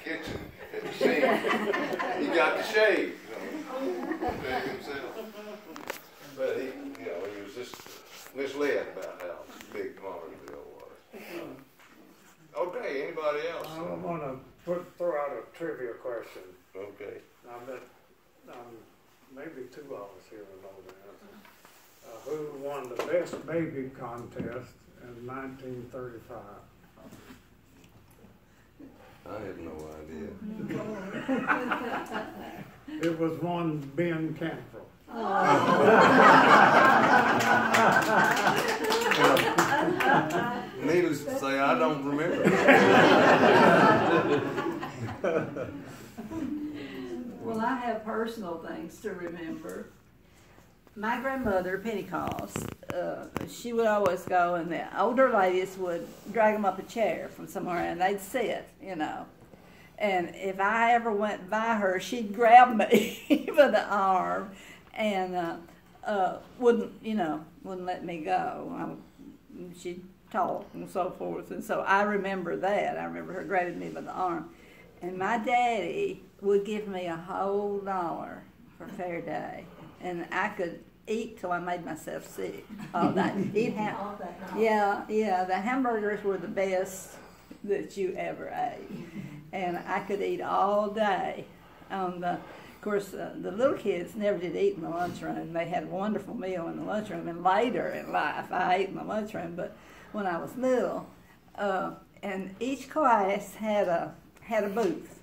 kitchen at the sink. He got the shave, himself. But he was just misled about how big Pimervill was. Okay, anybody else? I want to throw out a trivia question. Okay. I bet maybe two of us here will know the answer. Who won the best baby contest in 1935? I have no idea. It was one Ben Cantrell. Needless to say, I don't remember. Well, I have personal things to remember. My grandmother, Pentecost, she would always go, and the older ladies would drag them up a chair from somewhere, and they'd sit, And if I ever went by her, she'd grab me by the arm, and wouldn't let me go. She'd talk and so forth, and so I remember that. I remember her grabbing me by the arm, and my daddy would give me a whole $1 for Fair Day, and I could eat till I made myself sick all day. The hamburgers were the best that you ever ate, and I could eat all day. Of course, the little kids never did eat in the lunchroom. They had a wonderful meal in the lunchroom, and later in life I ate in the lunchroom. But when I was little, and each class had a booth.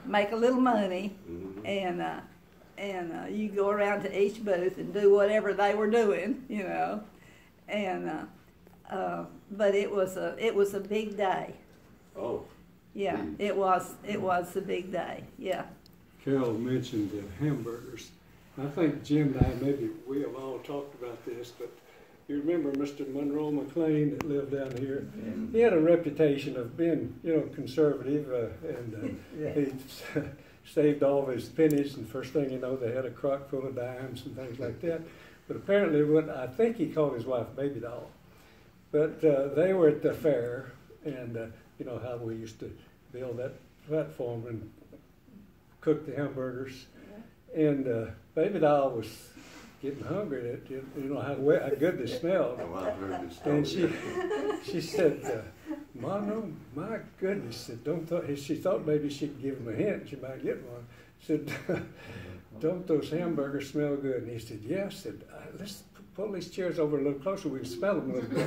Make a little money, and you go around to each booth and do whatever they were doing, and but it was a big day. Oh. Yeah, it was a big day. Yeah. Carol mentioned the hamburgers. I think Jim and I, maybe we have all talked about this, but you remember Mr. Monroe McLean that lived down here? He had a reputation of being, conservative, and he saved all of his pennies, and first thing you know, they had a crock full of dimes and things like that. But apparently, I think he called his wife Baby Doll. But they were at the fair, and how we used to build that platform and cook the hamburgers. And Baby Doll was getting hungry. How good they smelled. And she said, "Monroe, my goodness," she thought maybe she'd give him a hint. She might get one. She said, "Don't those hamburgers smell good?" And he said, "Yes." I said, "Let's pull these chairs over a little closer. We can smell them a little bit."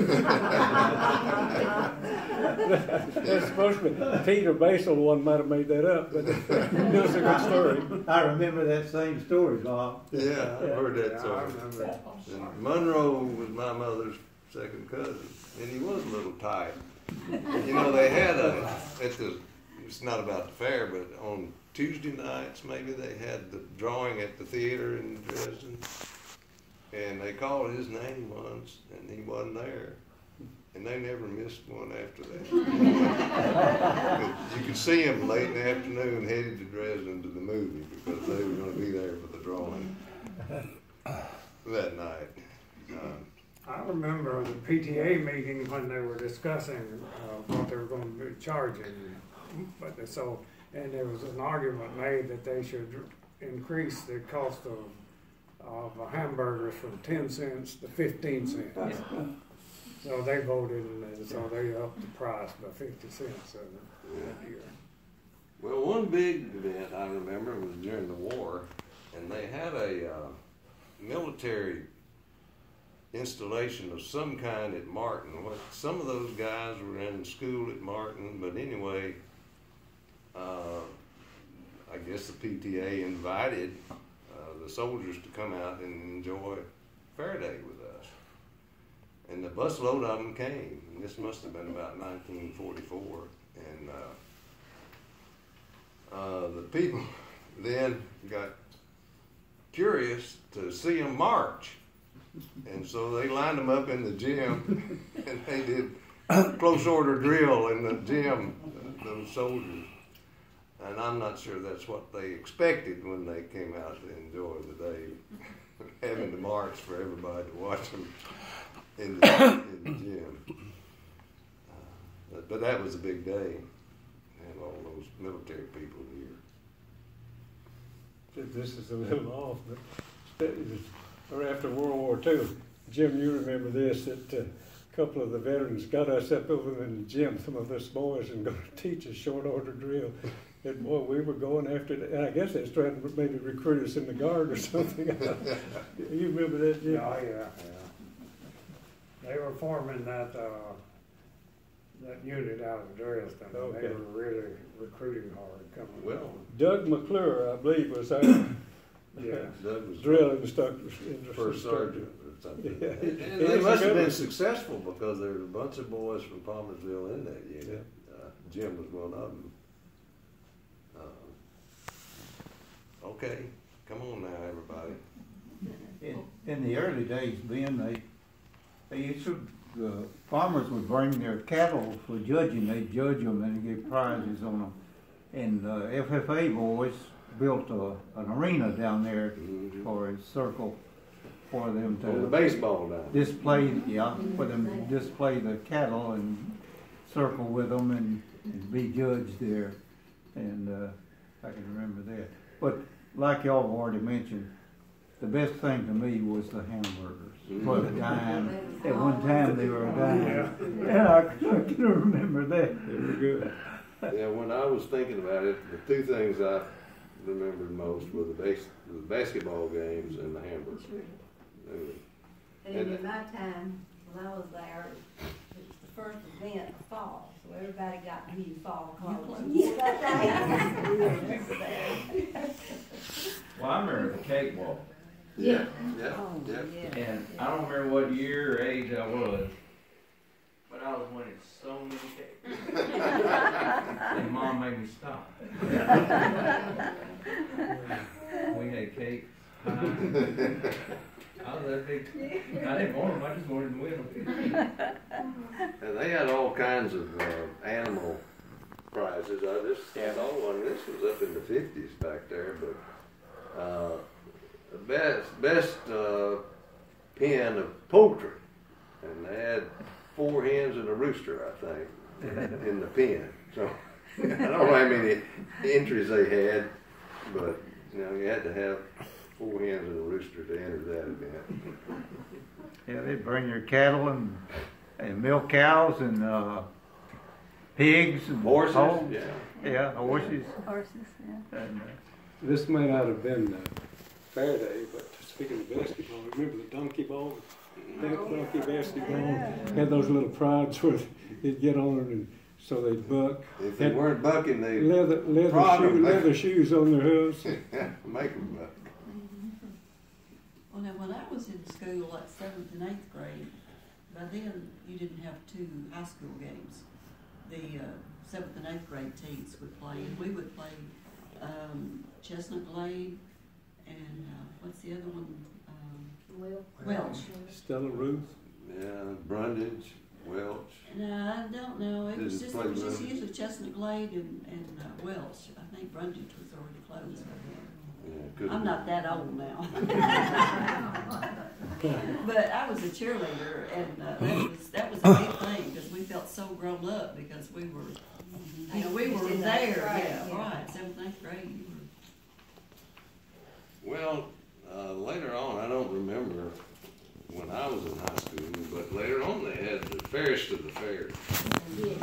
That's supposed to be Peter Basil one might have made that up, but it was a good story. I remember that same story, Bob. Yeah, I've heard that story. And Monroe was my mother's second cousin, and he was a little tight. They had it's not about the fair, but on Tuesday nights maybe they had the drawing at the theater in Dresden. And they called his name once, and he wasn't there. And they never missed one after that. You could see him late in the afternoon headed to Dresden to the movie because they were going to be there for the drawing that night. I remember the PTA meeting when they were discussing what they were going to be charging. And there was an argument made that they should increase the cost of hamburgers from 10 cents to 15 cents. So they voted, and so they upped the price by 50 cents that year. Well, one big event I remember was during the war, and they had a military installation of some kind at Martin. Some of those guys were in school at Martin, but anyway, I guess the PTA invited the soldiers to come out and enjoy Fair Day with us. And the busload of them came. And this must have been about 1944. And the people then got curious to see them march. And so they lined them up in the gym, and they did close order drill in the gym, those soldiers. And I'm not sure that's what they expected when they came out to enjoy the day, having to march for everybody to watch them in the gym. But that was a big day, and all those this is a little off, but or after World War II, Jim, you remember this, that a couple of the veterans got us up over in the gym, some of us boys, and going to teach a short order drill. And boy, we were going after it. And I guess they was trying to maybe recruit us in the guard or something. You remember that, Jim? Oh, yeah. They were forming that unit out of Dresden. Okay. They were really recruiting hard coming Well, along. Doug McClure, I believe, was our Yeah. Doug was drill instructor. first sergeant or something. Yeah. And they must have been successful because there was a bunch of boys from Palmersville in that unit. Jim was one of them. Okay, come on now, everybody. In the early days, Ben, they used to, the farmers would bring their cattle for judging. They'd judge them and give prizes on them. And the FFA boys built an arena down there for a circle for them On the to baseball now. display, for them to display the cattle and circle with them and be judged there. And I can remember that. But like y'all have already mentioned, the best thing to me was the hamburgers for the dime. At one time they were a dime. Yeah, I can remember that. They were good. Yeah, when I was thinking about it, the two things I remembered most were the basketball games and the hamburgers. And in my time, when I was there, it was the first event of fall, so everybody got new fall clothes. Well, I remember the cakewalk, Yeah, Oh, yeah. yeah. and I don't remember what year or age I was, but I was winning so many cakes. And Mom made me stop. We had cake, pie. I was that big. I didn't want them, I just wanted to win them. And they had all kinds of animal prizes. I just saw one. This was up in the 50s back there, but the best pen of poultry, and they had 4 hens and a rooster, I think, in the pen. So I don't know how many entries they had, but you know, you had to have 4 hens and a rooster to enter that event. Yeah, they'd bring their cattle and milk cows and pigs and Horses, hogs. yeah. Yeah, horses. Horses, yeah. And, This may not have been fair day, but speaking of basketball, remember the donkey ball? Donkey basketball had those little prods where they'd get on and so they'd buck. If they weren't bucking, they leather shoes on their hooves. make them buck. Well, now, when I was in school, like 7th and 8th grade, by then you didn't have 2 high school games. The 7th and 8th grade teams would play, and we would play Chestnut Glade and what's the other one? Welch. Stella Ruth. Yeah, Brundage, Welch. No, I don't know. It was Didn't just, play it was just Brundage. usually Chestnut Glade and Welch. I think Brundage was already closed by then. Yeah, I'm not that old now. But I was a cheerleader, and that was a big thing because we felt so grown up because we were, you know, we were there. Yeah, right. 7th, 8th grade. Well, later on, I don't remember when I was in high school, but later on they had the Fairs to the Fair. Yes.